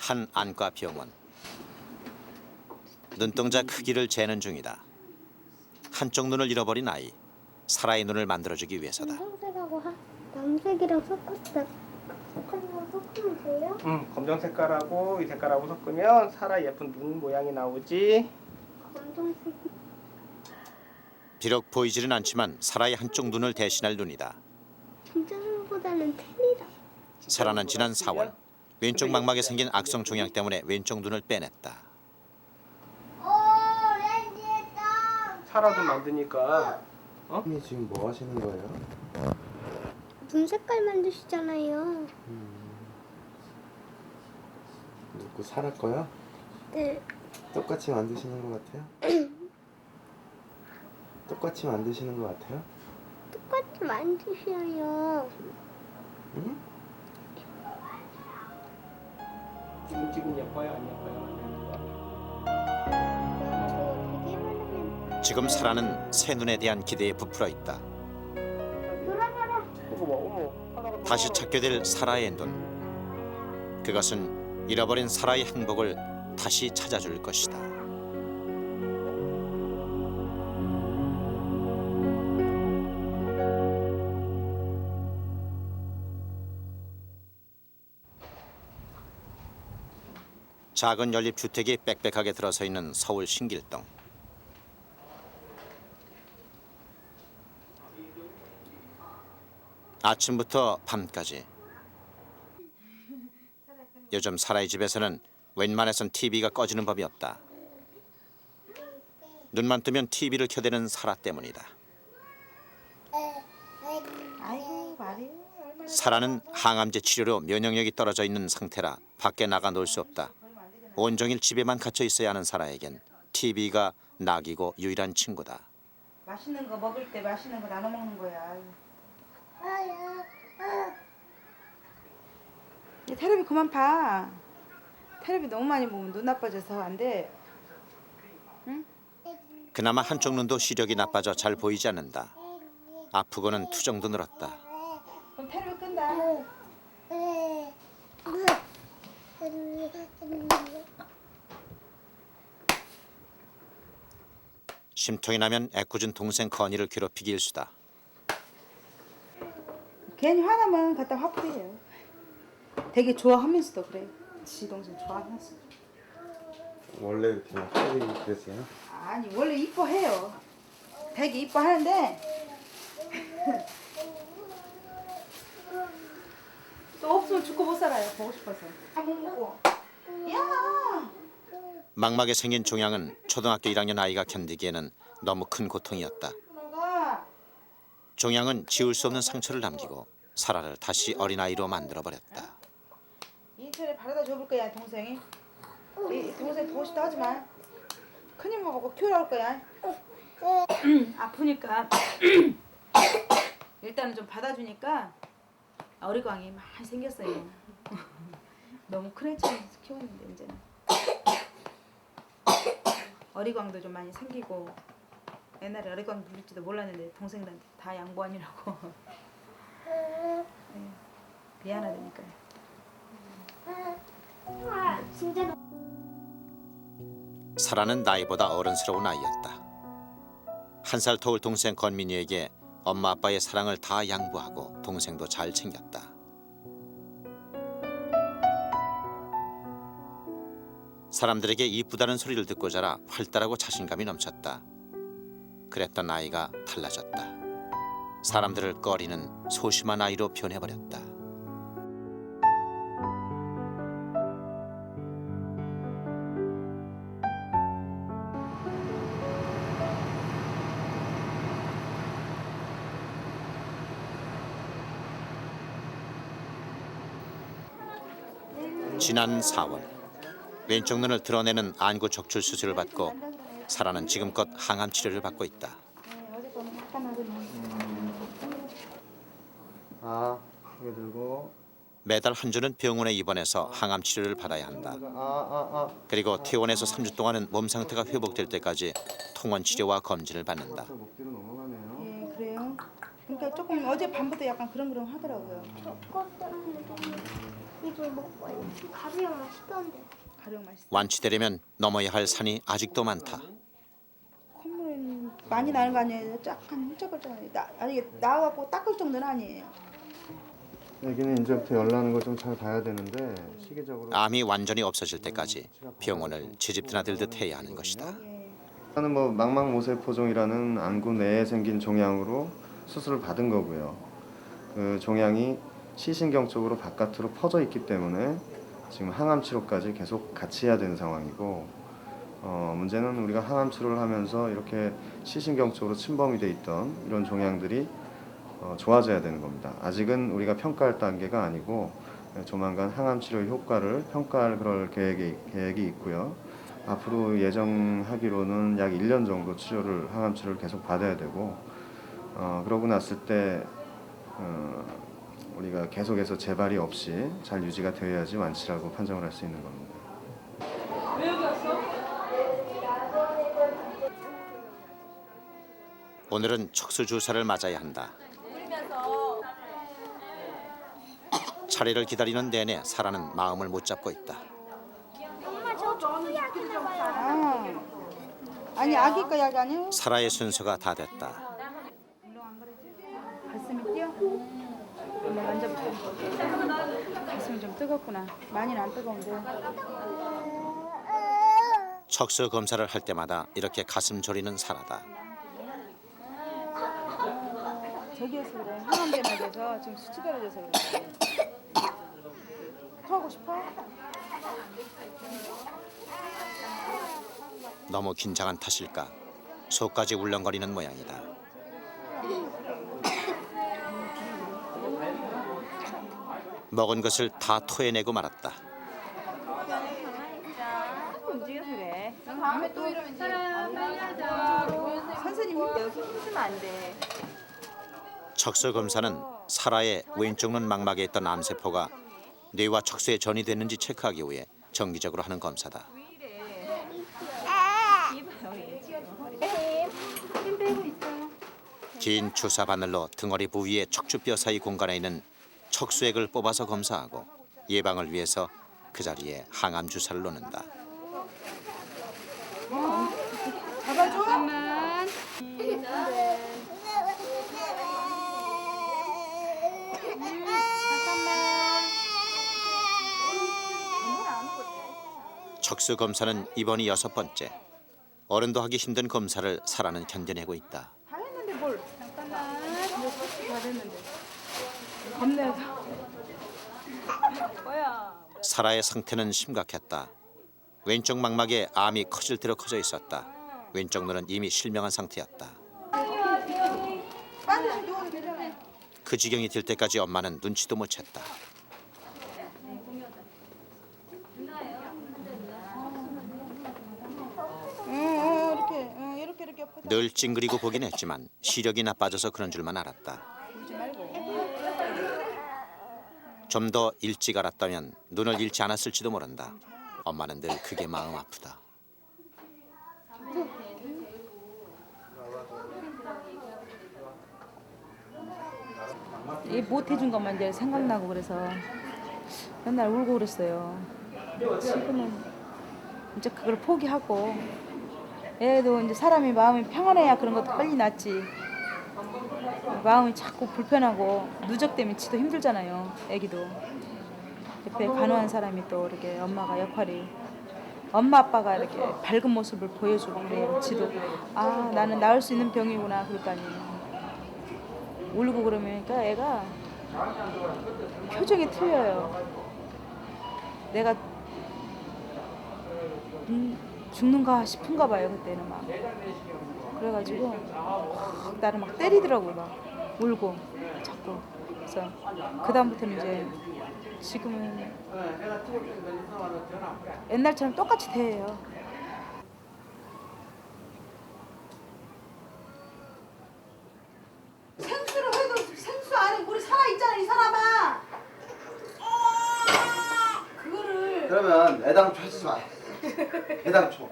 한 안과 병원. 눈동자 크기를 재는 중이다. 한쪽 눈을 잃어버린 아이. 사라의 눈을 만들어주기 위해서다. 검정색하고 남색이랑 섞었다. 섞으면 돼요? 응, 검정 색깔하고 이 색깔하고 섞으면 사라 예쁜 눈 모양이 나오지. 검정색. 비록 보이지는 않지만 사라의 한쪽 눈을 대신할 눈이다. 진짜 눈보다는 텔이다. 사라는 지난 4월 왼쪽 망막에 생긴 악성 종양 때문에 왼쪽 눈을 빼냈다. 사라도 만드니까. 선생님 지금 뭐 하시는 거예요? 눈 색깔 만드시잖아요. 누구 사라 거요? 네. 똑같이 만드시는 것 같아요? 똑같이 만드시는 것 같아요? 똑같이 만드셔요. 응? 지금 예뻐요, 안 예뻐요? 되게 많으면 지금 사라는 새 눈에 대한 기대에 부풀어 있다. 돌아가라. 이거 봐, 어머. 사라가 다시 돌아가고. 찾게 될 사라의 눈. 그것은 잃어버린 사라의 행복을 다시 찾아줄 것이다. 작은 연립주택이 빽빽하게 들어서 있는 서울 신길동. 아침부터 밤까지. 요즘 사라의 집에서는 웬만해선 TV가 꺼지는 법이 없다. 눈만 뜨면 TV를 켜대는 사라 때문이다. 아이고 말이 얼마나 사라는 항암제 치료로 면역력이 떨어져 있는 상태라 밖에 나가 놀 수 없다. 온종일 집에만 갇혀 있어야 하는 사라에겐 TV가 낙이고 유일한 친구다. 맛있는 거 먹을 때 맛있는 거 나눠 먹는 거야. 야, 테레비 그만 봐. 테레비 너무 많이 보면 눈 나빠져서 안 돼. 그나마 한쪽 눈도 시력이 나빠져 잘 보이지 않는다. 아프고는 투정도 늘었다. 그럼 테레비 끈다. 심통이 나면 애꿎은 동생 건이를 괴롭히기 일수다. 괜히 화나면 갖다 화풀이해요. 되게 좋아하면서도 그래. 지 동생 좋아하면서. 원래 이렇게 막 소리 그랬어요? 아니 원래 이뻐해요. 되게 이뻐하는데 또 없으면 죽고 못 살아요. 보고 싶어서. 못 먹고. 야. 망막에 생긴 종양은 초등학교 1학년 아이가 견디기에는 너무 큰 고통이었다. 들어가. 종양은 지울 수 없는 상처를 남기고 사라를 다시 어린아이로 만들어버렸다. 인터넷 바래다 줘볼 거야 동생이. 이 동생 보고 싶다 하지 마. 큰일만 보고 키우라고 할 거야. 아프니까 일단은 좀 받아주니까 어리광이 많이 생겼어요. 너무 큰 애처럼 키웠는데 이제는 어리광도 좀 많이 생기고 옛날에 어리광 물릴지도 몰랐는데 동생들한테 다 양보하느라고 네, 미안하다니까요. 진짜 사라는 나이보다 어른스러운 아이였다. 1살 터울 동생 건민이에게 엄마 아빠의 사랑을 다 양보하고 동생도 잘 챙겼다. 사람들에게 이쁘다는 소리를 듣고 자라 활달하고 자신감이 넘쳤다. 그랬던 아이가 달라졌다. 사람들을 꺼리는 소심한 아이로 변해버렸다. 지난 4월 왼쪽 눈을 드러내는 안구 적출 수술을 받고 사라는 지금껏 항암 치료를 받고 있다. 아, 이거 들고. 매달 한 주는 병원에 입원해서 항암 치료를 받아야 한다. 그리고 퇴원해서 3주 동안은 몸 상태가 회복될 때까지 통원 치료와 검진을 받는다. 목 뒤로 넘어가네요. 예 그래요. 그러니까 조금 어제 밤부터 약간 그렁그렁 하더라고요. 저것 때문에 이걸 먹고 왔지. 가비가 맛있던데. 가령 맛있어. 완치되려면 넘어야 할 산이 아직도 많다. 콧물은 많이 나는 거 아니에요? 약간 훌쩍훌쩍. 아니 나와갖고 닦을 정도는 아니에요. 애기는 이제부터 열나는 걸 좀 잘 봐야 되는데 시기적으로 암이 완전히 없어질 때까지 병원을 채집드나들듯 해야 하는 것이다. 하는 뭐 망막모세포종이라는 안구 내에 생긴 종양으로 수술을 받은 거고요. 그 종양이 시신경 쪽으로 바깥으로 퍼져 있기 때문에 지금 항암 치료까지 계속 같이 해야 되는 상황이고, 문제는 우리가 항암 치료를 하면서 이렇게 시신경 쪽으로 침범이 돼 있던 이런 종양들이 좋아져야 되는 겁니다. 아직은 우리가 평가할 단계가 아니고 조만간 항암 치료 효과를 평가할 그럴 계획이 있고요. 앞으로 예정하기로는 약 1년 정도 항암 치료를 계속 받아야 되고, 그러고 났을 때 우리가 계속해서 재발이 없이 잘 유지가 되어야지 완치라고 판정을 할 수 있는 겁니다. 오늘은 척수 주사를 맞아야 한다. 차례를 기다리는 내내 사라는 마음을 못 잡고 있다. 엄마 저 초약이나 봐요. 아, 아니 아기 거 약 아니에요? 사라의 순서가 다 됐다. 가슴이 뛰어? 엄마 만져볼게. 가슴이 좀 뜨겁구나. 많이는 안 뜨거운데. 척수 검사를 할 때마다 이렇게 가슴 졸이는 사라다. 저기에서 그래. 항암제막에서 지금 수치 떨어져서 그래. 토하고 싶어? 너무 긴장한 탓일까 속까지 울렁거리는 모양이다. 먹은 것을 다 토해내고 말았다. 움직여서 그래. 다음에 또 이러면 이제 선생님 여기 힘주면 안 돼. 척수 검사는 사라의 왼쪽 눈 망막에 있던 암세포가 뇌와 척수에 전이됐는지 체크하기 위해 정기적으로 하는 검사다. 힘 빼고 있어. 긴 주사 바늘로 등허리 부위의 척추뼈 사이 공간에 있는 척수액을 뽑아서 검사하고 예방을 위해서 그 자리에 항암 주사를 놓는다. 잡아줘. 잠깐만. 척수 검사는 이번이 6번째. 어른도 하기 힘든 검사를 사라는 견뎌내고 있다. 다 했는데 뭘? 잠깐만. 다 됐는데. 겁내서. 뭐야? 사라의 상태는 심각했다. 왼쪽 망막에 암이 커질 대로 커져 있었다. 왼쪽 눈은 이미 실명한 상태였다. 빠져 누워도 되잖아. 그 지경이 될 때까지 엄마는 눈치도 못 챘다. 이렇게 옆에 늘 찡그리고 보긴 했지만 시력이 나빠져서 그런 줄만 알았다. 좀 더 일찍 알았다면 눈을 잃지 않았을지도 모른다. 엄마는 늘 그게 마음 아프다. 이 못 해준 것만 이제 생각나고 그래서 맨날 울고 그랬어요. 지금은 이제 그걸 포기하고 애도 이제 사람이 마음이 평안해야 그런 것도 빨리 낫지. 마음이 자꾸 불편하고 누적되면 지도 힘들잖아요. 애기도 옆에 간호한 사람이 또 이렇게 엄마가 역할이 엄마 아빠가 이렇게 밝은 모습을 보여주고 그래요. 지도 아 나는 나을 수 있는 병이구나 그럴 거 아니에요. 울고 그러니까 애가 표정이 틀려요. 내가 죽는가 싶은가 봐요 그때는 막. 그래가지고 나를 막 때리더라고 막 울고 자꾸. 그래서 그 다음부터는 이제 지금은 옛날처럼 똑같이 대해요. 생수를 해도 생수 안에 물이 살아 있잖아 이 사람아. 그거를 그러면 애당초 하지 마. 애당초.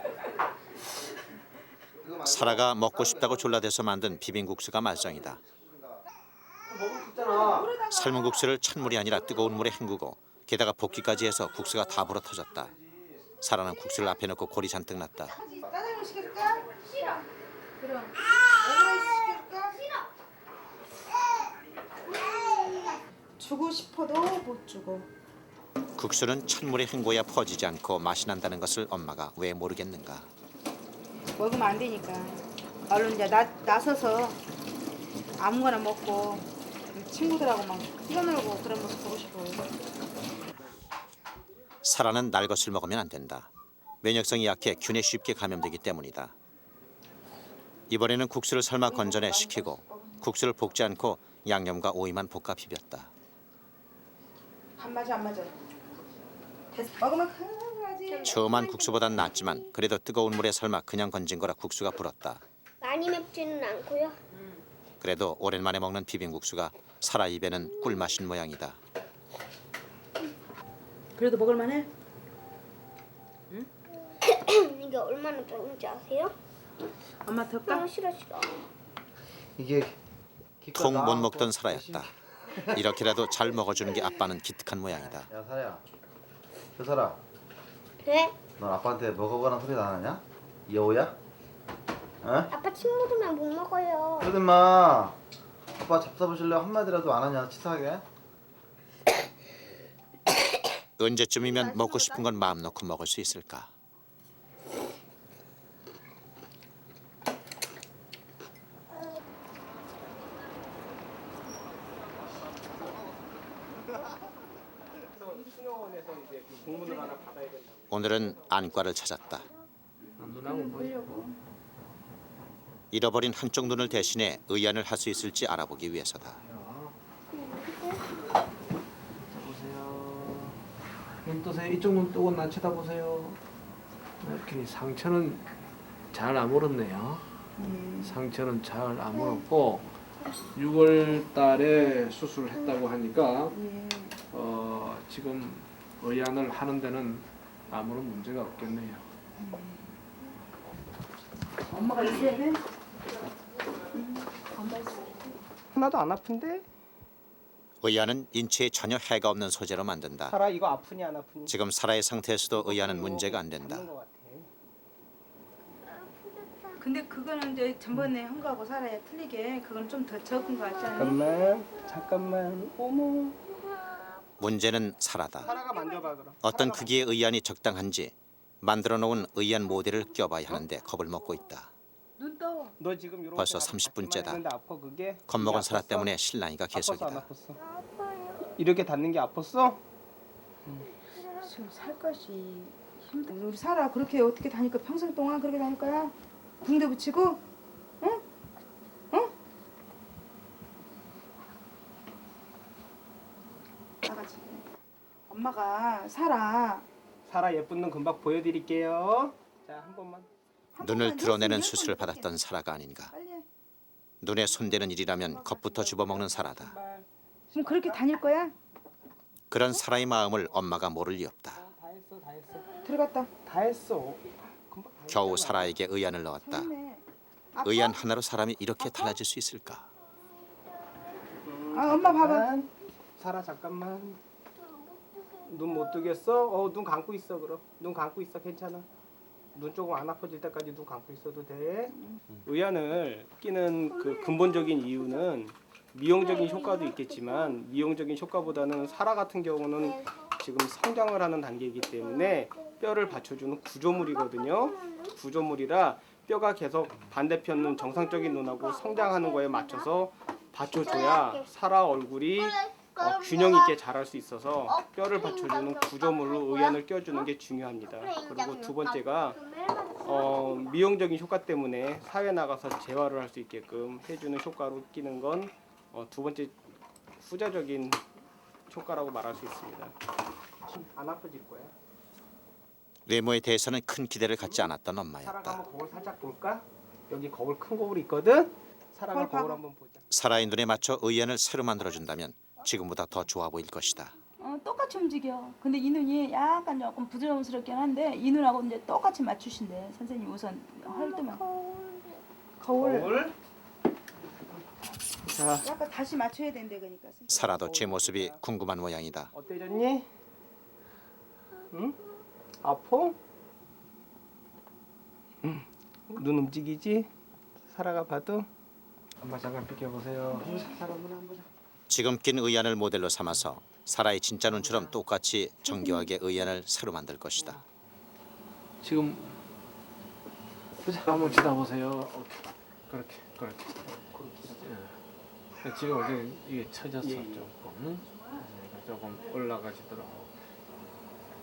사라가 먹고 싶다고 졸라대서 만든 비빔국수가 말썽이다. 먹을 수 있잖아. 삶은 국수를 찬물이 아니라 뜨거운 물에 헹구고 게다가 볶기까지 해서 국수가 다 불어 터졌다. 사라는 국수를 앞에 놓고 골이 잔뜩 났다. 짜장면 시킬까? 싫어. 그럼 오므라이스 시킬까? 주고 싶어도 못 주고. 국수는 찬물에 헹궈야 퍼지지 않고 맛이 난다는 것을 엄마가 왜 모르겠는가. 먹으면 안 되니까. 얼른 이제 나서서 아무거나 먹고 친구들하고 막 뛰어놀고 그런 모습 보고 싶어요. 사라는 날 것을 먹으면 안 된다. 면역성이 약해 균에 쉽게 감염되기 때문이다. 이번에는 국수를 삶아 건져내 식히고 국수를 볶지 않고 양념과 오이만 볶아 비볐다. 안 맞아 안 맞아. 됐어. 먹으면 큰거지. 처음한 국수보단 낫지만 그래도 뜨거운 물에 삶아 그냥 건진 거라 국수가 불었다. 많이 맵지는 않고요. 그래도 오랜만에 먹는 비빔국수가 사라 입에는 꿀맛인 모양이다. 그래도 먹을만해? 이게 얼마나 좋은지 아세요? 엄마 덜까? 싫어 싫어. 이게 통 못 먹던 사라였다. 이렇게라도 잘 먹어주는 게 아빠는 기특한 모양이다. 야 사라야, 저 사라, 네? 넌 아빠한테 먹어보라는 소리 안 하냐? 여우야? 어? 아빠 침 묻으면 못 먹어요. 그러지 마. 아빠 잡숴보실래? 한마디라도 안 하냐? 치사하게. 언제쯤이면 먹고 싶은 건 마음 놓고 먹을 수 있을까? 수녀원에서 이제 그 공문을 하나 받아야 된다고. 오늘은 안과를 찾았다. 눈하고 뭐 잃어버린 한쪽 눈을 대신해 의안을 할 수 있을지 알아보기 위해서다. 보세요. 눈 뜨세요. 이쪽 눈 뜨고 나 쳐다보세요. 이렇게 상처는 잘 아물었네요. 상처는 잘 아물었고 6월 달에 수술했다고 하니까 지금 의안을 하는 데는 아무런 문제가 없겠네요. 엄마가 있어야 돼? 하나도 안 아픈데? 의안은 인체에 전혀 해가 없는 소재로 만든다. 사라 이거 아프니 안 아프니? 지금 사라의 상태에서도 의안은 문제가 안 된다. 맞는 것 같아. 근데 그거는 이제 전번에 한 거하고 살아야 틀리게 그건 좀 더 적은 거 같지 않니? 잠깐만. 어머. 문제는 사라다. 사라가 만져봐 그럼. 어떤 크기의 의안이 적당한지 만들어 놓은 의안 모델을 껴봐야 하는데 겁을 먹고 있다. 눈 떠. 너 지금 이렇게 벌써 아파. 30분째다. 했는데 아파 그게? 겁먹은 이게 사라 아팠어? 때문에 실랑이가 아팠어 안 계속이다. 아팠어? 이렇게 닿는 게 아팠어? 지금 살 것이 힘들어. 우리 살아 그렇게 어떻게 다니까 평생 동안 그렇게 다닐 거야? 붕대 붙이고? 응? 응? 나가지. 엄마가 살아. 사라 예쁜 눈 금방 보여드릴게요. 자 한 번만. 눈을 드러내는 수술을 받았던 사라가 아닌가. 빨리 해. 눈에 손대는 일이라면 겁부터 집어먹는 사라다. 정말 지금 그렇게 다닐 거야? 그런 사라의 마음을 엄마가 모를 리 없다. 다 했어 다 했어 들어갔다. 다 했어. 금방 다 겨우 했잖아. 사라에게 의안을 넣었다. 잘했네. 아파? 의안 하나로 사람이 이렇게 달라질 수 있을까? 아, 엄마 봐봐. 잠깐. 사라 잠깐만. 눈 못 뜨겠어? 눈 감고 있어 그럼. 눈 감고 있어 괜찮아. 눈 조금 안 아파질 때까지 눈 감고 있어도 돼. 의안을 끼는 그 근본적인 이유는 미용적인 효과도 있겠지만 미용적인 효과보다는 사라 같은 경우는 지금 성장을 하는 단계이기 때문에 뼈를 받쳐주는 구조물이거든요. 구조물이라 뼈가 계속 반대편 눈 정상적인 눈하고 성장하는 거에 맞춰서 받쳐줘야 사라 얼굴이 균형 있게 자랄 수 있어서 뼈를 받쳐주는 구조물로 의안을 껴주는 게 중요합니다. 그리고 두 번째가 미용적인 효과 때문에 사회 나가서 재활을 할 수 있게끔 해주는 효과로 끼는 건 두 번째 후자적인 효과라고 말할 수 있습니다. 안 아파질 거야. 외모에 대해서는 큰 기대를 갖지 않았던 사라가 엄마였다. 한번 거울 살짝 볼까? 여기 거울 큰 거울 있거든. 사라가 거울 거울 한번 보자. 사라의 눈에 맞춰 의안을 새로 만들어준다면 지금보다 더 좋아 보일 것이다. 똑같이 움직여. 근데 이 눈이 약간 조금 부드러움스럽긴 한데 이 눈하고 이제 똑같이 맞추신대. 선생님 우선 할 때만 거울 자 약간 다시 맞춰야 된대 그러니까. 사라도 제 모습이 궁금한 모양이다. 어때졌니? 응? 아파? 눈 움직이지? 살아가 봐도? 엄마 잠깐 비켜보세요. 지금 낀 의안을 모델로 삼아서 사라의 진짜 눈처럼 똑같이 정교하게 의안을 새로 만들 것이다. 지금 한번 쳐다보세요. 오케이. 그렇게. 예. 지금 어제 이게 처졌어 조금. 조금 올라가시더라고.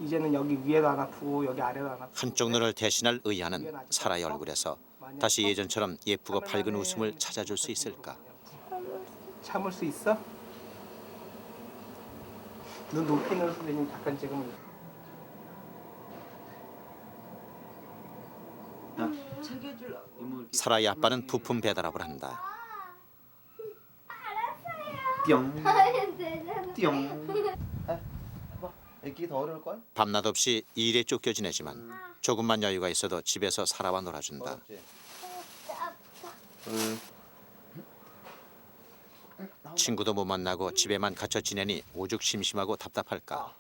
이제는 여기 위에도 안 아프고 여기 아래도 안 아프고. 한쪽 눈을 대신할 의안은 사라의 얼굴에서 다시 예전처럼 예쁘고 밝은 웃음을 찾아줄 수 있을까? 참을 수 있어? 눈 높이 넣을 선생님 잠깐 지금. 사라의 아빠는 부품 배달업을 한다. 뿅. 뿅. 애기 더 어려울 걸? 밤낮 없이 일에 쫓겨 지내지만 조금만 여유가 있어도 집에서 사라와 놀아준다. 친구도 못 만나고 집에만 갇혀 지내니 오죽 심심하고 답답할까.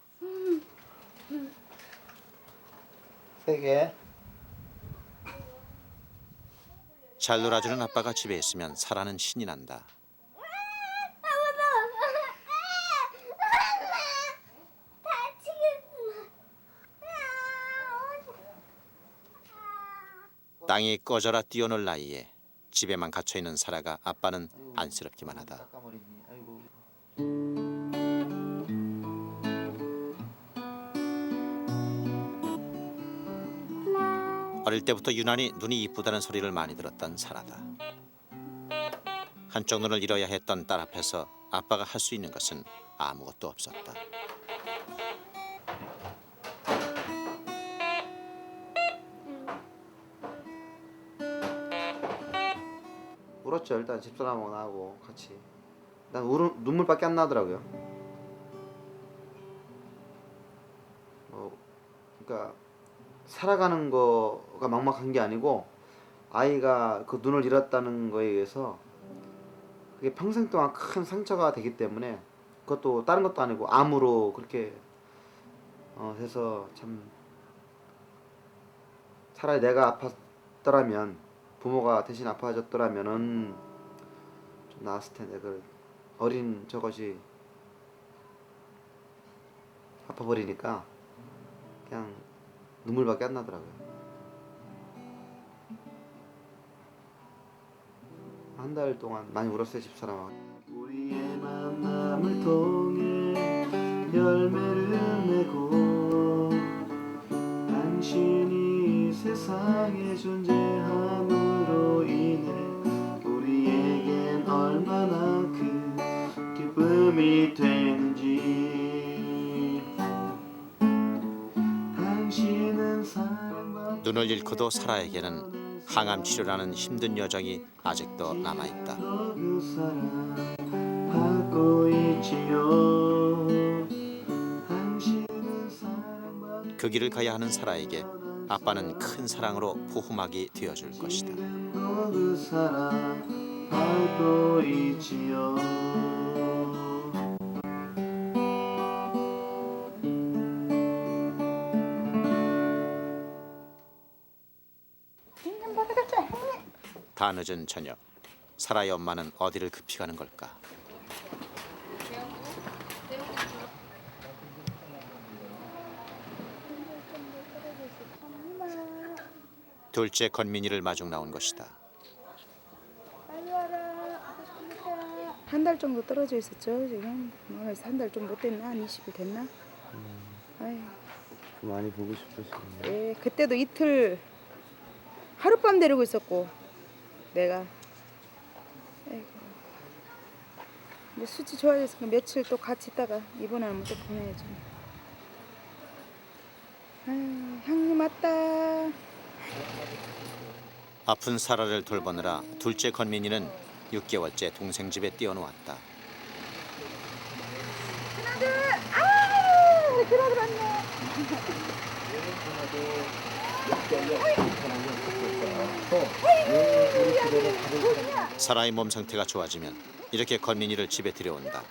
세게. 잘 놀아주는 아빠가 집에 있으면 사라는 신이 난다. 땅이 꺼져라 뛰어놀 나이에 집에만 갇혀있는 사라가 아빠는 안쓰럽기만 하다. 깎아버리니. 아이고. 어릴 때부터 유난히 눈이 이쁘다는 소리를 많이 들었던 사라다. 한쪽 눈을 잃어야 했던 딸 앞에서 아빠가 할 수 있는 것은 아무것도 없었다. 울었죠. 일단 집사람하고 나하고 같이. 난 눈물밖에 안 나더라고요. 그러니까 살아가는 거가 막막한 게 아니고 아이가 그 눈을 잃었다는 거에 의해서 그게 평생 동안 큰 상처가 되기 때문에 그것도 다른 것도 아니고 암으로 그렇게 해서 참 차라리 내가 아팠더라면 부모가 대신 아파졌더라면은 좀 나았을 텐데 그 어린 저것이 아파버리니까 그냥 눈물밖에 안 나더라고요. 한 달 동안 많이 울었어요 집사람하고. 우리의 만남을 통해 열매를 맺고 당신이 세상에 존재함으로 인해 우리에겐 얼마나 큰 기쁨이 되는지 당신은 사랑받 눈을 잃고도 사라에게는 항암 치료라는 힘든 여정이 아직도 남아있다. 그 사랑받고 있지요. 당신은 사랑받고 그 길을 가야 하는 사라에게 아빠는 큰 사랑으로 포후막이 되어줄 것이다. 그 사랑받고 있지요. 다 늦은 저녁, 사라의 엄마는 어디를 급히 가는 걸까? 둘째 건민이를 마중 나온 것이다. 한 달 정도 떨어져 있었죠 지금. 한 달 좀 못 됐나? 한 20일 됐나? 아유. 많이 보고 싶으시네요. 예, 그때도 이틀 하룻밤 데리고 있었고 내가. 아이고. 근데 수치 좋아졌으니까 며칠 또 같이 있다가 이번에는 또 보내야죠. 아유, 형님 왔다. 아픈 사라를 돌보느라 둘째 건민이는 6개월째 동생 집에 뛰어놓았다. 사라의 몸 상태가 좋아지면 이렇게 건민이를 집에 들여온다.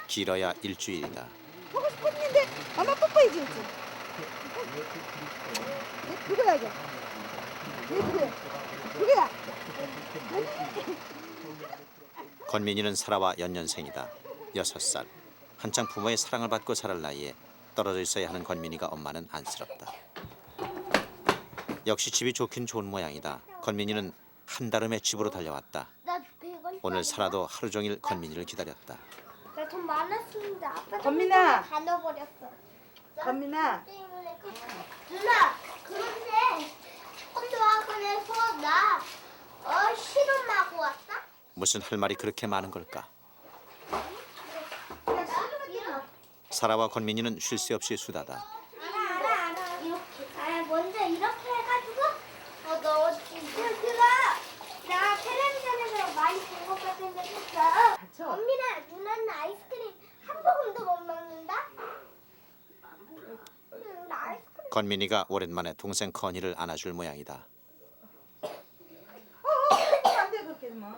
길어야 일주일이다. 보고 싶었는데 엄마 뽀뽀해줘야지. 해야지. 그래. 그게야. 권민이는 사라와 연년생이다. 6살. 한창 부모의 사랑을 받고 자랄 나이에 떨어져 있어야 하는 권민이가 엄마는 안쓰럽다. 역시 집이 좋긴 좋은 모양이다. 권민이는 한달음에 집으로 달려왔다. 나 100원. 오늘 사라도 하루 종일 권민이를 기다렸다. 나 돈 많았습니다. 아빠 건민아. 다 넣어버렸어. 건민아. 누나, 그런데 태권도 학원에서 나 실험하고 왔다. 무슨 할 말이 그렇게 많은 걸까? 이렇게. 사라와 권민이는 쉴 새 없이 수다다. 알아. 이렇게. 먼저 이렇게 해가지고 넣어주고. 나 텔레비전에서 많이 본 것 같은데 진짜. 언니나 누나는 아이스크림 한 모금도 못 먹는다? 나 아이스크림. 권민이가 오랜만에 동생 건이를 안아줄 모양이다. 안돼 그렇게 뭐.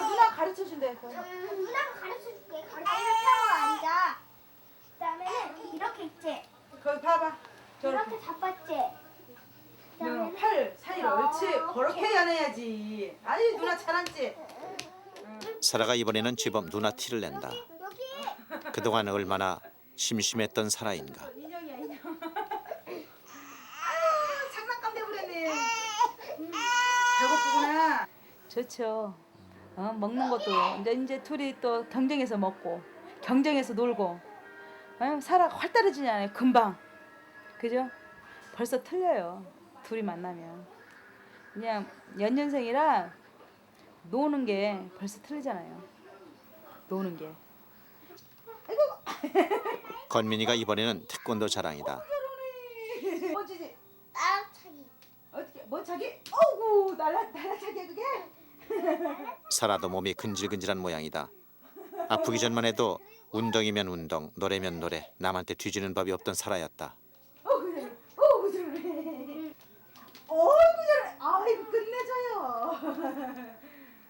누나 가르쳐 준대. 누나가 가르쳐줄게. 타고 앉아. 그다음에는 이렇게 있지. 거기 봐봐. 이렇게 잡았지. 팔 사이로 옳지. 그렇게 연해야지. 아니 누나 잘한지. 사라가 이번에는 제법 누나 티를 낸다. 여기. 그동안 얼마나 심심했던 사라인가. 인형이야 인형. 장난감 돼버렸네. 배고프구나. 좋죠. 먹는 것도 이제 둘이 또 경쟁해서 먹고 경쟁해서 놀고. 사라가 활 떨어지잖아요. 금방. 그죠? 벌써 틀려요. 둘이 만나면. 그냥 연년생이라 노는 게 벌써 틀리잖아요. 노는 게. 권민이가 이번에는 태권도 자랑이다. 멋지지? 따라차기. 어떻게 뭐 차기? 어우 날라차기야 그게? 사라도 몸이 근질근질한 모양이다. 아프기 전만 해도 운동이면 운동, 노래면 노래, 남한테 뒤지는 법이 없던 사라였다. 어이구 잘해. 아이고 끝내줘요.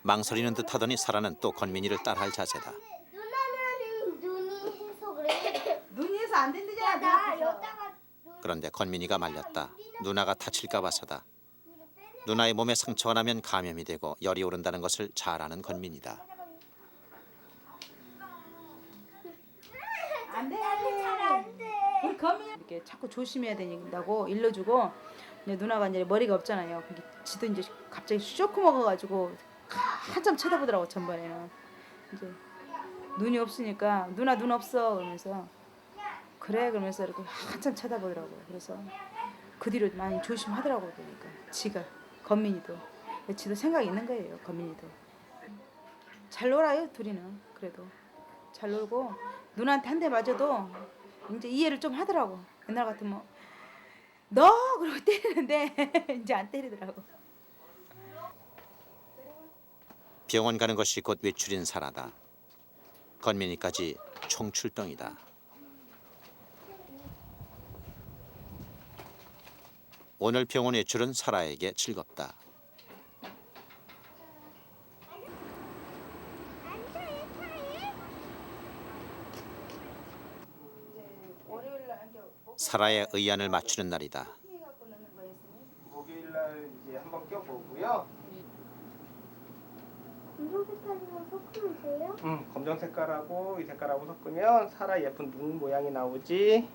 망설이는 듯 하더니 사라는 또 권민이를 따라할 자세다. 누나는 눈이 해서 그래. 눈이 해서 안 된대잖아. 나 여기다가 그런데 권민이가 말렸다. 누나가 다칠까 봐서다. 누나의 몸에 상처가 나면 감염이 되고 열이 오른다는 것을 잘 아는 권민이다. 안 돼. 잘안 돼. 우리 거미 이렇게 자꾸 조심해야 된다고 일러주고 이제 누나가 이제 머리가 없잖아요. 근데 지도 이제 갑자기 쇼크 먹어가지고 한참 쳐다보더라고 전번에는. 이제 눈이 없으니까 누나 눈 없어 그러면서 그래 그러면서 이렇게 한참 쳐다보더라고. 그래서 그 뒤로 많이 조심하더라고. 그러니까 지가 건민이도 지도 생각이 있는 거예요. 건민이도 잘 놀아요 둘이는. 그래도 잘 놀고 누나한테 한 대 맞아도 이제 이해를 좀 하더라고. 옛날 같으면 너 그러고 때리는데 이제 안 때리더라고. 병원 가는 것이 곧 외출인 사라다. 권민이까지 총출동이다. 오늘 병원 외출은 사라에게 즐겁다. 사라의 의안을 맞추는 날이다. 목요일 날 이제 한번 껴보고요. 검정 색깔이랑 섞으면 돼요? 검정 색깔하고 이 색깔하고 섞으면 사라 예쁜 눈 모양이 나오지.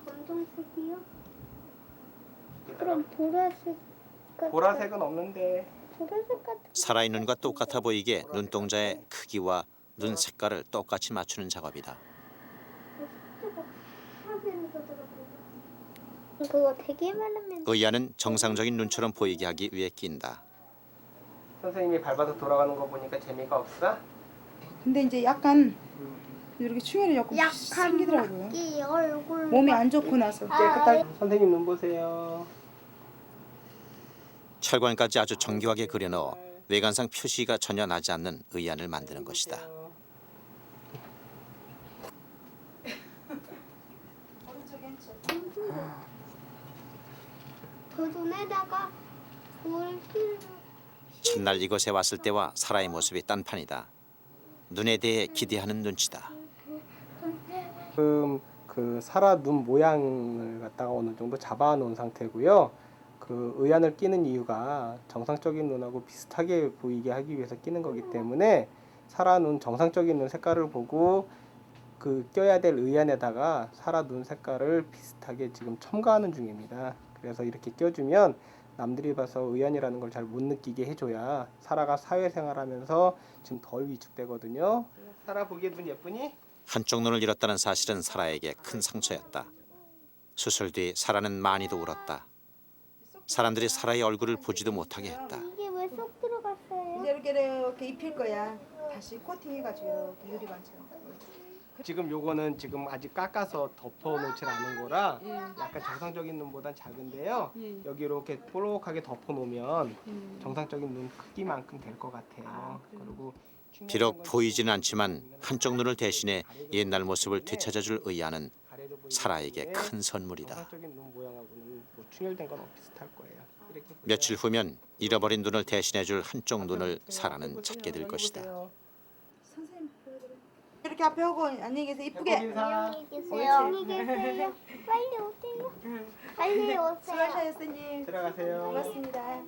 검정색이요? 그럼 보라색 같은. 보라색은 없는데. 보라색 같은. 사라의 눈과 똑같아 보이게 눈동자의 크기와 눈 색깔을 똑같이 맞추는 작업이다. 그거 되게 많으면. 의안은 정상적인 눈처럼 보이게 하기 위해 낀다. 선생님이 밟아서 돌아가는 거 보니까 재미가 없어? 근데 이제 약간 이렇게 충혈이 조금 생기더라고요. 이 얼굴. 몸이 안 좋고 나서. 깨끗하게. 선생님 눈 보세요. 혈관까지 아주 정교하게 그려넣어 외관상 표시가 전혀 나지 않는 의안을 만드는 것이다. 그 눈에다가 물기를. 첫날 이곳에 왔을 때와 사라의 모습이 딴판이다. 눈에 대해 기대하는 눈치다. 지금 그 사라 눈 모양을 갖다가 어느 정도 잡아놓은 상태고요. 그 의안을 끼는 이유가 정상적인 눈하고 비슷하게 보이게 하기 위해서 끼는 거기 때문에 사라 눈 정상적인 눈 색깔을 보고 그 껴야 될 의안에다가 사라 눈 색깔을 비슷하게 지금 첨가하는 중입니다. 그래서 이렇게 껴주면 남들이 봐서 의안이라는 걸 잘 못 느끼게 해줘야 사라가 사회생활하면서 지금 덜 위축되거든요. 사라 보기에 눈 예쁘니? 한쪽 눈을 잃었다는 사실은 사라에게 큰 상처였다. 수술 뒤 사라는 많이도 울었다. 사람들이 사라의 얼굴을 보지도 못하게 했다. 이게 왜 쏙 들어갔어요? 이제 이렇게 입힐 거야. 다시 코팅해가지고 이렇게 유리관처럼. 지금 요거는 지금 아직 깎아서 덮어놓질 않은 거라 약간 정상적인 눈보단 작은데요. 여기 이렇게 볼록하게 덮어놓으면 정상적인 눈 크기만큼 될 것 같아요. 그리고 비록 보이지는 않지만 한쪽 눈을 대신해 옛날 모습을 되찾아줄 의안은 사라에게 큰 선물이다. 정상적인 눈 모양하고는 뭐 충혈된 건 비슷할 거예요. 이렇게 보세요. 며칠 후면 잃어버린 눈을 대신해줄 한쪽 눈을 사라는 찾게 될 여기 것이다. 보세요. 이렇게 앞에 하고 안녕히 계세요. 이쁘게. 안녕히 계세요. 안녕히 계세요. 빨리 오세요. 빨리 오세요. 수고하셨어요, 선생님. 들어가세요. 고맙습니다.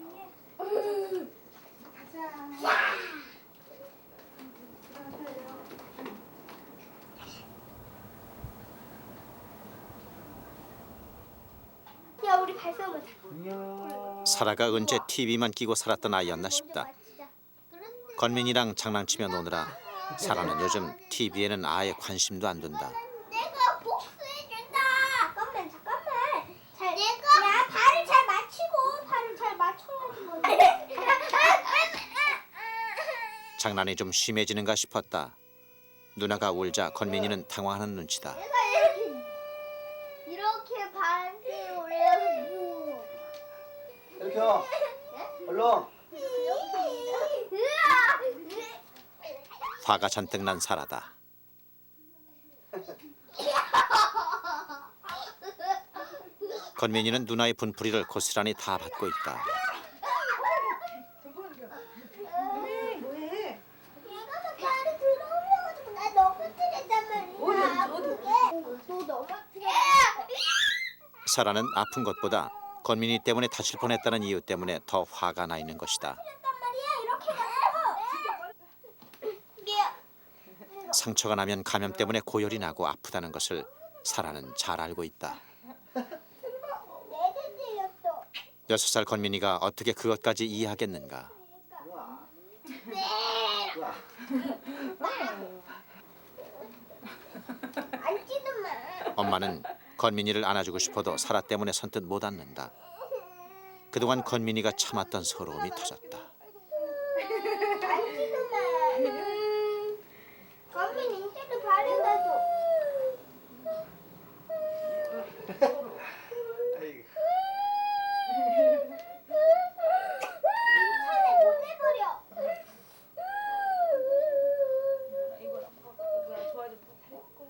야, 우리 발성을 다. 사라가 언제 TV만 끼고 살았던 아이였나 싶다. 건민이랑 장난치며 노느라 사라는 요즘 TV에는 아예 관심도 안 둔다. 내가 복수해준다. 잠깐만. 야, 발을 잘 맞추고, 발을 잘 맞춰야지 뭐. 장난이 좀 심해지는가 싶었다. 누나가 울자 건민이는 당황하는 눈치다. 이렇게 발이 올려고. 이렇게 와. 얼른. 화가 잔뜩 난 사라다. 건민이는 누나의 분풀이를 고스란히 다 받고 있다. 뭐해? 얘가 발이 들어올려가지고 나 넘어뜨렸단 말이야. 너 넘어뜨려. 사라는 아픈 것보다 건민이 때문에 다칠 뻔했다는 이유 때문에 더 화가 나 있는 것이다. 이렇게 가서. 상처가 나면 감염 때문에 고열이 나고 아프다는 것을 사라는 잘 알고 있다. 내가 때렸어. 6살 건민이가 어떻게 그것까지 이해하겠는가. 앉지도 마. 엄마는 건민이를 안아주고 싶어도 사라 때문에 선뜻 못 안는다. 그동안 건민이가 참았던 서러움이 터졌다. 앉지도 마. 건민 인제도 바르다도. 인천에 보내버려.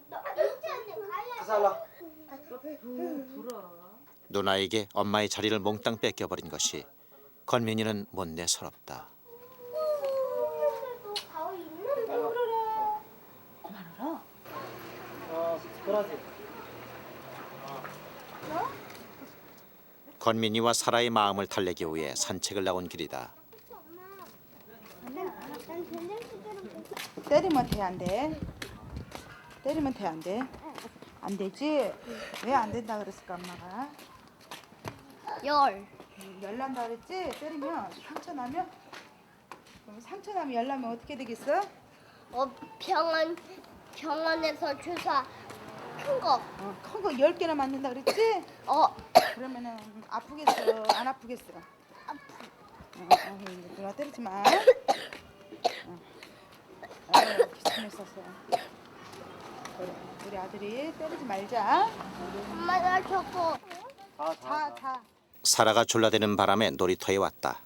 너 인천에 가야 살라. 누나에게 엄마의 자리를 몽땅 뺏겨버린 것이 건민이는 못내서럽다. 너 가위 있는데. 그러지. 건민이와 사라의 마음을 달래기 위해 산책을 나온 길이다. 난 된장찌개로 때리면 돼, 안 돼? 때리면 돼, 안 돼? 안 되지? 왜 안 된다 그랬을까, 엄마가? 열난다 그랬지? 때리면 상처 나면? 그럼 상처 나면 열나면 어떻게 되겠어? 병원에서 주사 큰 거. 큰 거 10개나 맞는다 그랬지? 그러면은 아프겠어? 안 아프겠어? 누나 때리지 마. 기침했었어. 그래, 우리 아들이 때리지 말자. 엄마 나 저거. 자. 사라가 졸라대는 바람에 놀이터에 왔다.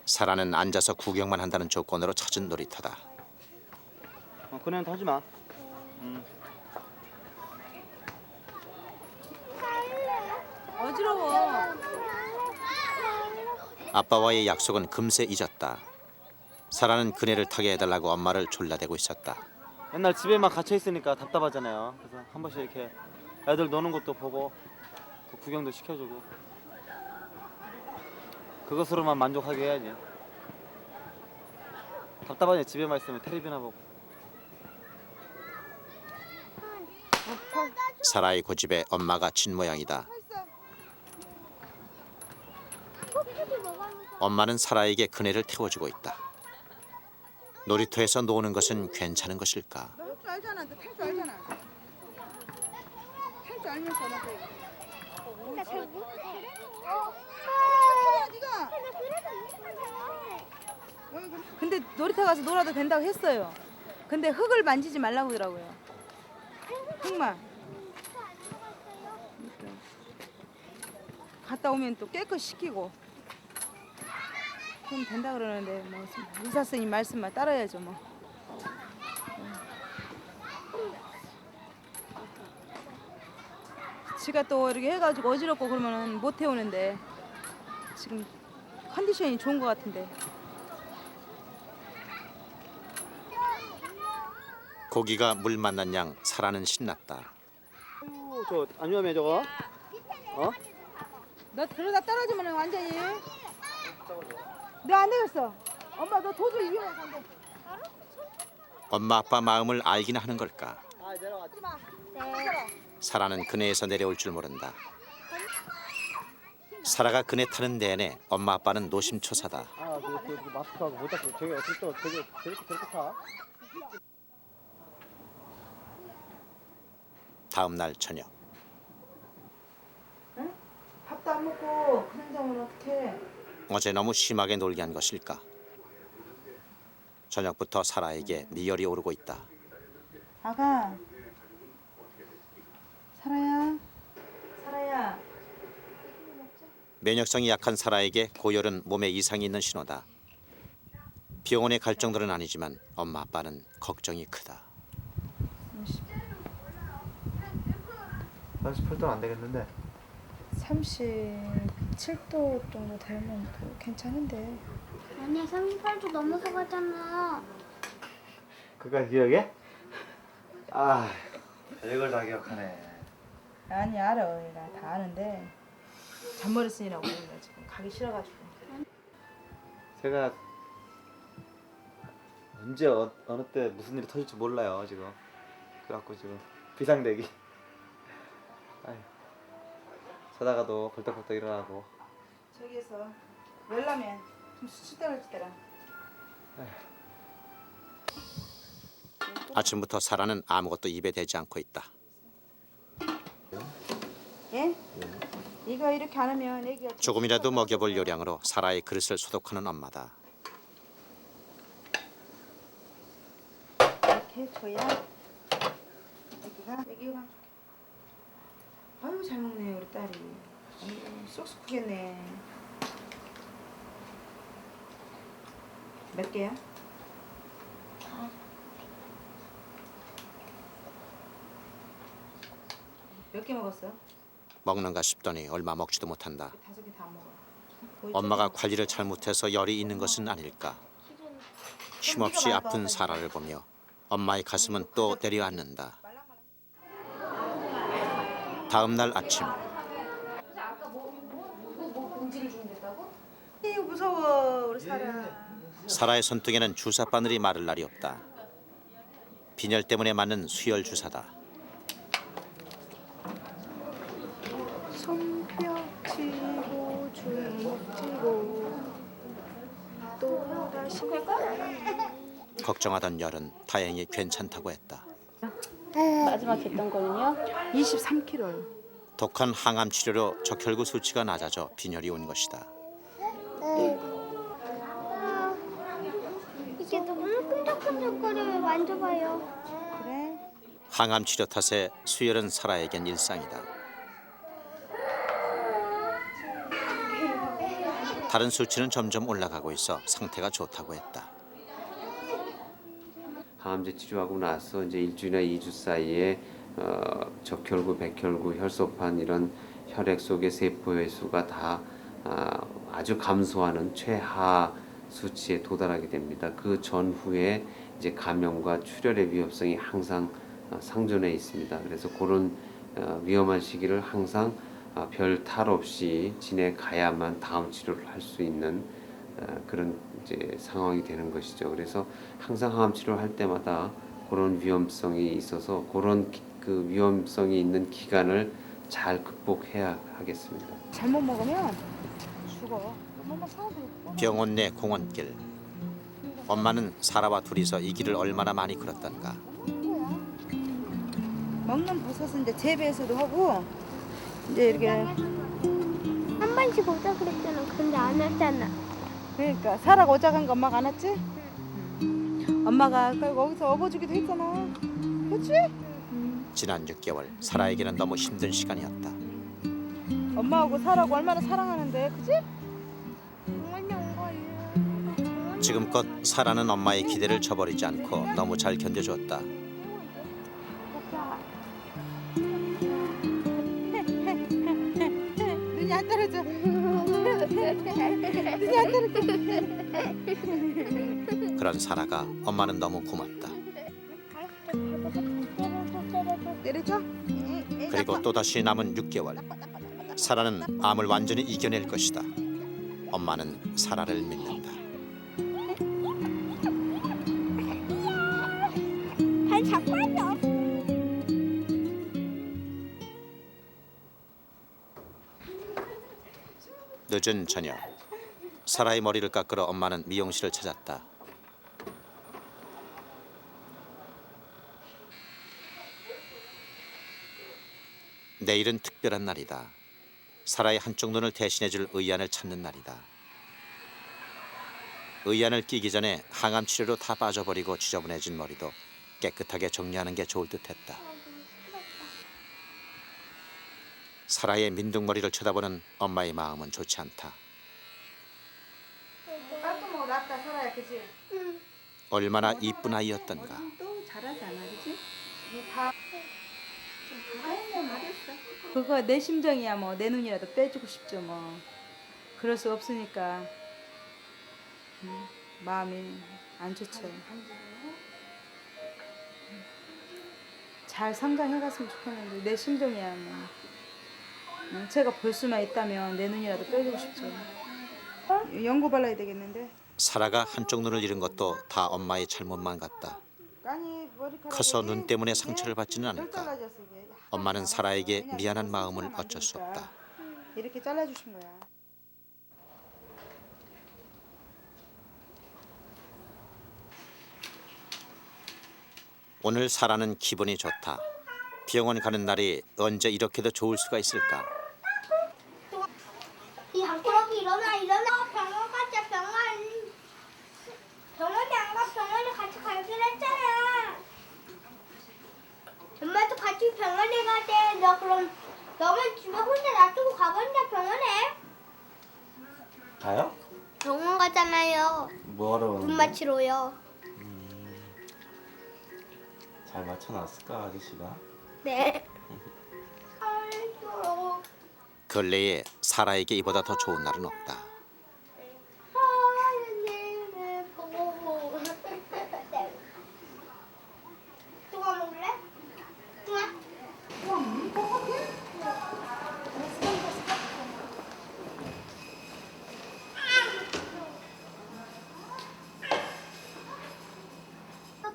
사라는 앉아서 구경만 한다는 조건으로 찾은 놀이터다. 그냥 하지 마. 어지러워. 아빠와의 약속은 금세 잊었다. 사라는 그네를 타게 해달라고 엄마를 졸라대고 있었다. 맨날 집에만 갇혀 있으니까 답답하잖아요. 그래서 한 번씩 이렇게 애들 노는 것도 보고 또 구경도 시켜주고 그것으로만 만족하게 해야지. 답답하냐 집에만 있으면 텔레비나 보고. 사라의 고집에 엄마가 진 모양이다. 엄마는 사라에게 그네를 태워주고 있다. 놀이터에서 노는 것은 괜찮은 것일까? 탈 줄 알잖아. 너 탈 줄 알잖아. 탈 줄 알면서 나 잘 못해. 네가. 근데 놀이터 가서 놀아도 된다고 했어요. 근데 흙을 만지지 말라고 하더라고요. 흙만. 갔다 오면 또 깨끗이 씻기고. 그럼 된다 그러는데 뭐 의사 선생님 말씀만 따라야죠 뭐. 지가 또 이렇게 해가지고 어지럽고 그러면은 못 태우는데 지금 컨디션이 좋은 것 같은데. 고기가 물 만난 양 사라는 신났다. 저 안 위험해 저거? 어? 너 그러다 떨어지면 완전히 너 안 되겠어. 엄마 너 도저히 위험해서 안 돼. 엄마 아빠 마음을 알긴 하는 걸까? 아 내려와. 사라는 그네에서 내려올 줄 모른다. 사라가 그네 타는 내내 엄마 아빠는 노심초사다. 그 마스크하고 모자 쓰고 되게 저렇게 타. 다음 날 저녁 밥도 안 먹고 그냥 자면 어떡해. 어제 너무 심하게 놀게 한 것일까? 저녁부터 사라에게 미열이 오르고 있다. 아가. 사라야. 면역성이 약한 사라에게 고열은 몸에 이상이 있는 신호다. 병원에 갈 정도는 아니지만 엄마 아빠는 걱정이 크다. 38도 안 되겠는데. 37도 정도 되면 뭐 괜찮은데. 아니야 38도 넘어서 가잖아. 그까 기억해? 아, 이걸 다 기억하네. 아니 알아. 나 다 아는데 잔머리쓴이라고 그러는 지금 가기 싫어가지고. 제가 언제 어느 때 무슨 일이 터질지 몰라요 지금. 그래갖고 지금 비상대기. 아휴, 자다가도 벌떡벌떡 일어나고. 저기에서 열라면 좀 수치대를 때라. 아침부터 사라는 아무것도 입에 대지 않고 있다. 예? 이거 이렇게 안 하면 애기가 조금이라도 먹여볼 요량으로 사라의 그릇을 소독하는 엄마다. 이렇게 해줘야 애기가 아유 잘 먹네 우리 딸이. 아유, 쏙쏙 크겠네. 몇 개야? 몇 개 먹었어? 먹는가 싶더니 얼마 먹지도 못한다. 5개 다 안 먹어. 엄마가 관리를 잘못해서 열이 있는 것은 아닐까. 힘없이 아픈 사라를 보며 엄마의 가슴은 또 내려앉는다. 다음 날 아침 이거 무서워 우리 사라. 사라의 손등에는 주사 바늘이 마를 날이 없다. 빈혈 때문에 맞는 수혈 주사다. 손뼉 치고 주먹 치고 또 다시 걱정하던 열은 다행히 괜찮다고 했다. 마지막 했던 거는요? 23kg. 독한 항암 치료로 적혈구 수치가 낮아져 빈혈이 온 것이다. 이게 너무 끈적끈적거려요. 만져봐요. 그래? 항암 치료 탓에 수혈은 사라에겐 일상이다. 다른 수치는 점점 올라가고 있어 상태가 좋다고 했다. 항암제 치료하고 나서 이제 일주일이나 2주 사이에 적혈구, 백혈구, 혈소판 이런 혈액 속의 세포의 수가 다 아주 감소하는 최하 수치에 도달하게 됩니다. 그 전후에 이제 감염과 출혈의 위험성이 항상 상존해 있습니다. 그래서 그런 위험한 시기를 항상 별 탈 없이 지내가야만 다음 치료를 할 수 있는 그런 이제 상황이 되는 것이죠. 그래서 항상 항암 치료를 할 때마다 그런 위험성이 있어서 그런 그 위험성이 있는 기간을 잘 극복해야 하겠습니다. 잘못 먹으면 죽어. 엄마 사도 병원 내 공원길. 엄마는 사라와 둘이서 이 길을 얼마나 많이 걸었던가. 먹는 버섯은 이제 재배해서도 하고 이제 이렇게 한 번씩 오자 그랬잖아. 근데 안 왔잖아. 그러니까 사라가 오자간 거 엄마가 안 왔지? 엄마가 거기서 업어주기도 했잖아. 그렇지? 지난 6개월 사라에게는 너무 힘든 시간이었다. 엄마하고 사라고 얼마나 사랑하는데, 그지? 병원에 온 거예요. 지금껏 사라는 엄마의 기대를 저버리지 않고 너무 잘 견뎌줬다. 눈이 안 떨어져. 눈이 안 떨어져. 그런 사라가 엄마는 너무 고맙다. 내려줘. 그리고 또다시 남은 6개월. 사라는 암을 완전히 이겨낼 것이다. 엄마는 사라를 믿는다. 발 잡고 앉아. 늦은 저녁. 사라의 머리를 깎으러 엄마는 미용실을 찾았다. 내일은 특별한 날이다. 사라의 한쪽 눈을 대신해줄 의안을 찾는 날이다. 의안을 끼기 전에 항암 치료로 다 빠져버리고 지저분해진 머리도 깨끗하게 정리하는 게 좋을 듯했다. 사라의 민둥머리를 쳐다보는 엄마의 마음은 좋지 않다. 깔끔하고 낫다, 사라야, 그지? 얼마나 이쁜 아이였던가. 또 잘하잖아, 그지? 다 그거 내 심정이야. 뭐 내 눈이라도 빼주고 싶죠. 뭐 그럴 수 없으니까 마음이 안 좋죠. 잘 성장해갔으면 좋겠는데 내 심정이야. 뭐 제가 볼 수만 있다면 내 눈이라도 빼주고 싶죠. 연고 발라야 되겠는데. 사라가 한쪽 눈을 잃은 것도 다 엄마의 잘못만 같다. 아니, 머리카락이 커서 눈 때문에 상처를 받지는 덜 않을까. 잘라져서 이게 엄마는 사라에게 그냥 미안한 마음을 쓰면 안 어쩔 수 되니까. 없다. 이렇게 잘라주신 거야. 오늘 사라는 기분이 좋다. 병원 가는 날이 언제 이렇게도 좋을 수가 있을까. 이 한꾸러기 일어나. 병원 가자. 병원에 안 가. 병원에 같이 가기로 했잖아. 엄마도 같이 병원에 가재. 너 그럼 너만 집에 혼자 놔두고 가본다 병원에. 가요? 병원 가잖아요. 뭐하러 눈 맞추러요. 잘 맞춰놨을까 아저씨가? 네. 아이고. 근래에 사라에게 이보다 더 좋은 날은 없다. 하나님의 보고. 누가 먹을래? 누가?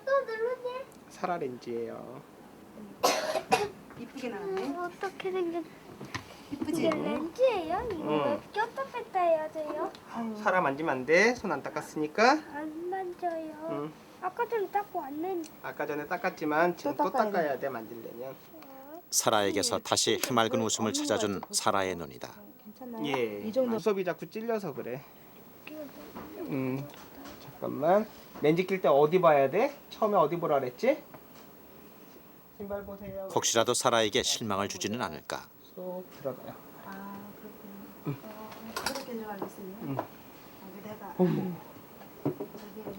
또 누르지? 사라 렌즈예요. 이쁘게 나왔네. 어떻게 생겼? 이쁘지? 이게 렌즈예요? 이거 응. 왜 꼈다 뺐다 해야 돼요? 사라 만지면 안 돼. 손 안 닦았으니까. 안 만져요. 응. 아까 전 닦고 왔는데. 아까 전에 닦았지만 지금 또 닦아야 돼. 닦아야 돼 만지려면. 사라에게서 다시 해맑은 웃음을 찾아준 사라의 눈이다. 괜찮나요? 예. 이 정도. 눈썹이 자꾸 찔려서 그래. 잠깐만. 렌즈 낄 때 어디 봐야 돼? 처음에 어디 보라 그랬지? 신발 보세요. 혹시라도 사라에게 실망을 주지는 않을까. 쏙 들어가요. 아, 그렇군요. 그렇게 들어가겠어요. 응. 내가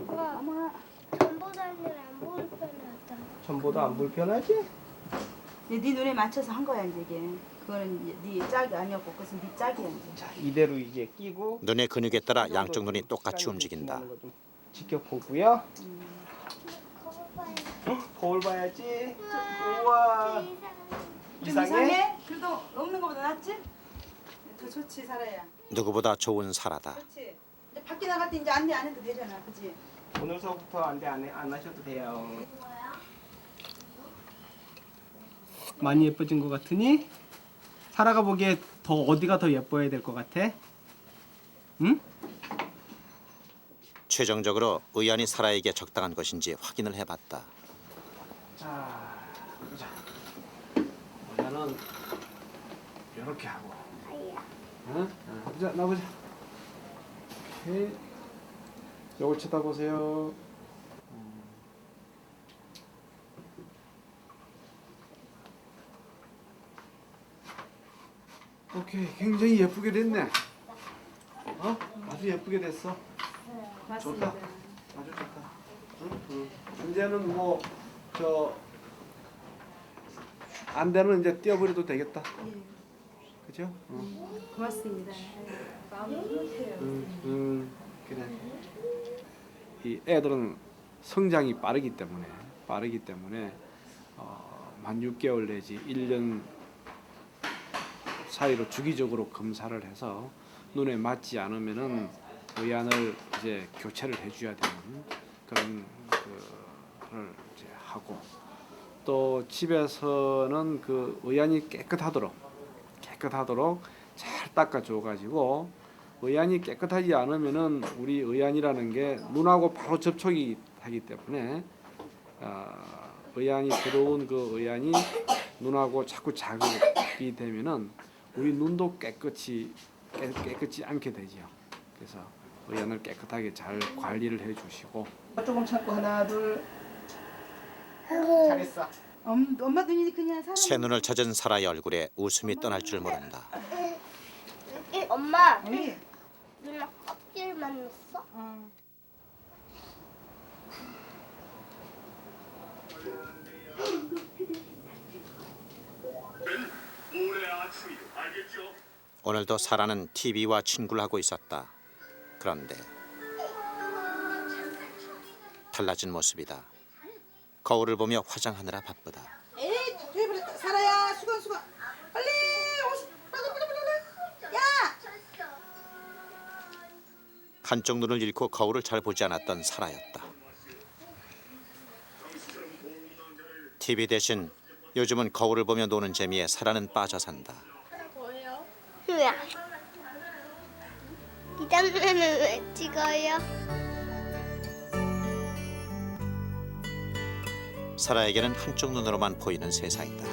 우와. 어머, 전보다는 안 보일 뻔하다. 전보다 안 불편하지? 네 눈에 맞춰서 한 거야 이제 이게. 그거는 이제 네 짝이 아니었고 그것은 네 짝이야 이제. 자, 이대로 이제 끼고 눈의 근육에 따라 양쪽 눈이 똑같이 움직인다. 지켜보고요. 거울 봐야지. 우와. 이상해? 그래도 없는 것보다 낫지? 더 좋지 살아야. 누구보다 좋은 사라다. 그렇지. 이제 밖에 나갈 때 이제 안내 안 해도 되잖아, 그렇지? 오늘서부터 안돼 안 하셔도 돼요. 많이 예뻐진 것 같으니? 사라가 보기에 더 어디가 더 예뻐야 될 것 같아? 응? 최종적으로 의안이 사라에게 적당한 것인지 확인을 해봤다. 자, 보자. 원래는 이렇게 하고. 응? 보자, 나보자. 오케이. 요걸 쳐다보세요. 오케이, 굉장히 예쁘게 됐네. 아주 예쁘게 됐어. 맞습니다. 좋다. 아주 좋다. 응? 이제는 뭐 안 되면 이제 띄워버려도 되겠다. 그죠? 고맙습니다. 마음이 뿌듯해요. 그래. 이 애들은 성장이 빠르기 때문에 만 6개월 내지 1년 사이로 주기적으로 검사를 해서 눈에 맞지 않으면은 의안을 이제 교체를 해줘야 되는 그런 거를 이제 하고, 또 집에서는 그 의안이 깨끗하도록 잘 닦아줘 가지고, 의안이 깨끗하지 않으면은 우리 의안이라는 게 눈하고 바로 접촉이 하기 때문에 의안이 들어온 그 의안이 눈하고 자꾸 자극이 되면은 우리 눈도 깨끗이 않게 되지요. 그래서 의안을 깨끗하게 잘 관리를 해주시고. 조금 참고 하나 둘. 잘했어. 엄마 눈이 그냥 사람. 새 눈을 찾은 사라의 얼굴에 웃음이 떠날 줄 모른다. 엄마. 응. 누나 껍질만 넣었어? 오늘도 사라는 TV와 친구를 하고 있었다. 그런데 달라진 모습이다. 거울을 보며 화장하느라 바쁘다. 에이, 돼버렸다. 살아야 수건. 빨리 옷 빨리. 야! 한쪽 눈을 잃고 거울을 잘 보지 않았던 사라였다. TV 대신 요즘은 거울을 보며 노는 재미에 사라는 빠져 산다. 뭐야? 이 장면을 왜 찍어요? 사라에게는 한쪽 눈으로만 보이는 세상이다.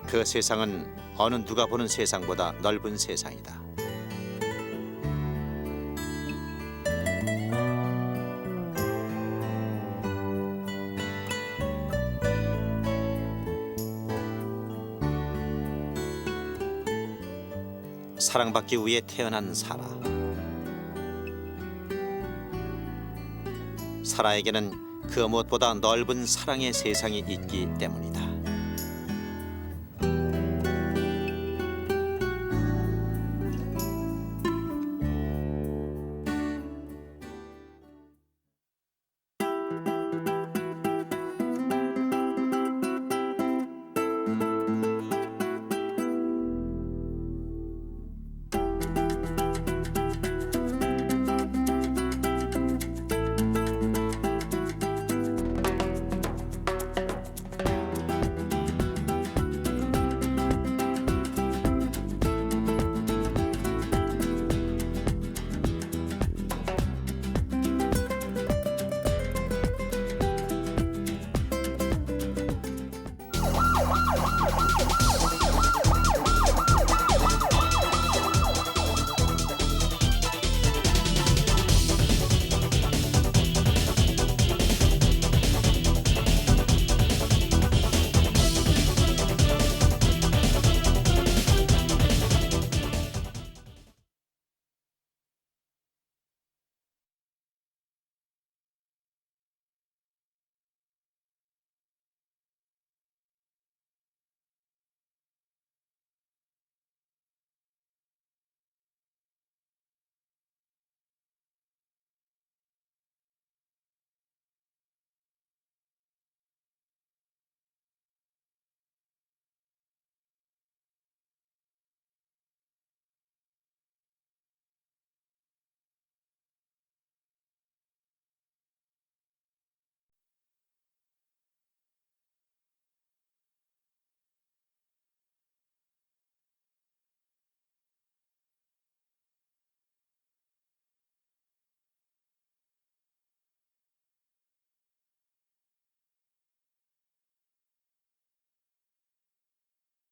그 세상은 어느 누가 보는 세상보다 넓은 세상이다. 사랑받기 위해 태어난 사라. 사라에게는 그 무엇보다 넓은 사랑의 세상이 있기 때문이다.